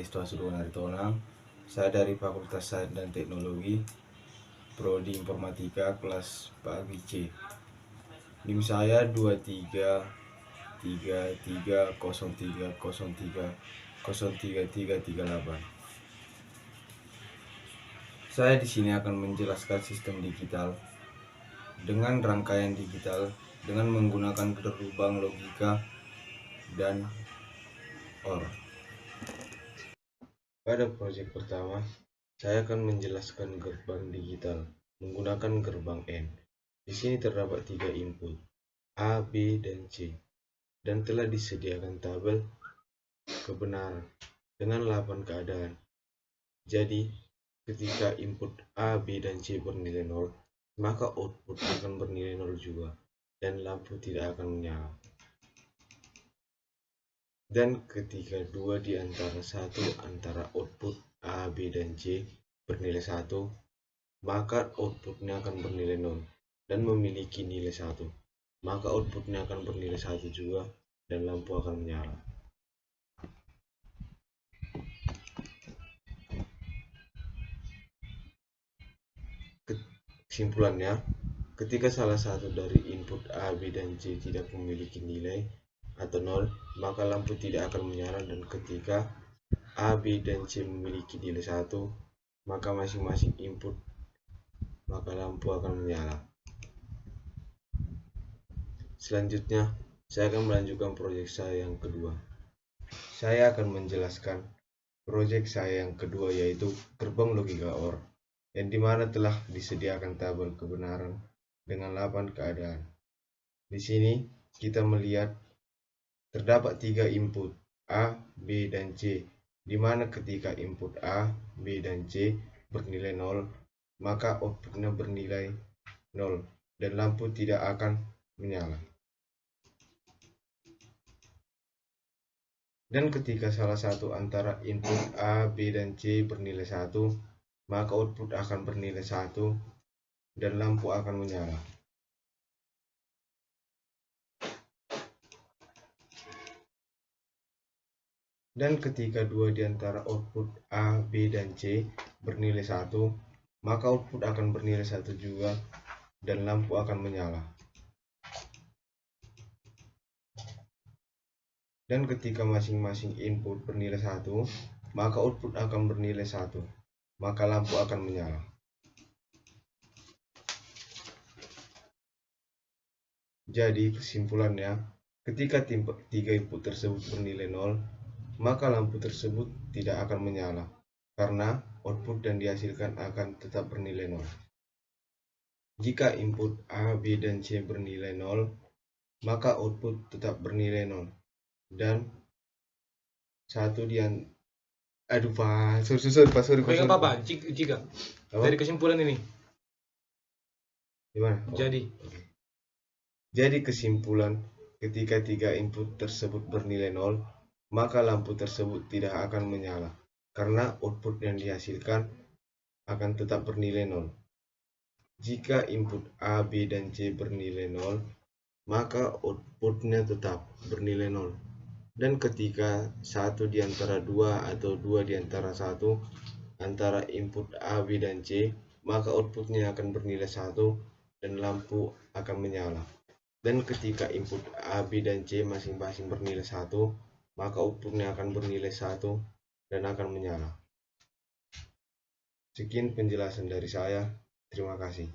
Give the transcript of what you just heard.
Estuasudon Aritonang. Saya dari Fakultas Sains dan Teknologi, Prodi Informatika, kelas pagi C. NIM saya 233303033338. Saya di sini akan menjelaskan sistem digital dengan rangkaian digital dengan menggunakan gerbang logika dan OR. Pada proyek pertama, saya akan menjelaskan gerbang digital menggunakan gerbang N. Di sini terdapat 3 input, A, B, dan C, dan telah disediakan tabel kebenaran dengan 8 keadaan. Jadi, ketika input A, B, dan C bernilai 0, maka output akan bernilai 0 juga, dan lampu tidak akan menyala. Dan ketika dua di antara satu antara output A, B, dan C bernilai 1, maka outputnya akan bernilai 0 dan memiliki nilai 1. Maka outputnya akan bernilai 1 juga dan lampu akan menyala. Kesimpulannya, ketika salah satu dari input A, B, dan C tidak memiliki nilai atau 0, maka lampu tidak akan menyala, dan ketika A, B, dan C memiliki nilai 1, maka masing-masing input maka lampu akan menyala. Selanjutnya, saya akan melanjutkan proyek saya yang kedua. Saya akan menjelaskan proyek saya yang kedua, yaitu gerbang logika OR, yang dimana telah disediakan tabel kebenaran dengan 8 keadaan. Di sini kita melihat terdapat 3 input A, B, dan C, di mana ketika input A, B, dan C bernilai 0, maka outputnya bernilai 0 dan lampu tidak akan menyala. Dan ketika salah satu antara input A, B, dan C bernilai 1, maka output akan bernilai 1 dan lampu akan menyala. Dan ketika dua di antara output A, B, dan C bernilai 1, maka output akan bernilai 1 juga dan lampu akan menyala. Dan ketika masing-masing input bernilai 1, maka output akan bernilai 1, maka lampu akan menyala. Jadi kesimpulannya, ketika 3 input tersebut bernilai 0, maka lampu tersebut tidak akan menyala, karena output yang dihasilkan akan tetap bernilai 0. Jika input A, B, dan C bernilai 0, maka output tetap bernilai 0. Dan satu sorry. Nggak apa-apa, jika dari kesimpulan ini. Gimana? Jadi kesimpulan, ketika 3 input tersebut bernilai 0, maka lampu tersebut tidak akan menyala, karena output yang dihasilkan akan tetap bernilai 0. Jika input A, B, dan C bernilai 0, maka outputnya tetap bernilai 0. Dan ketika satu di antara 2 atau 2 di antara 1 antara input A, B, dan C, maka outputnya akan bernilai 1 dan lampu akan menyala. Dan ketika input A, B, dan C masing-masing bernilai 1, maka outputnya akan bernilai 1 dan akan menyala. Sekian penjelasan dari saya. Terima kasih.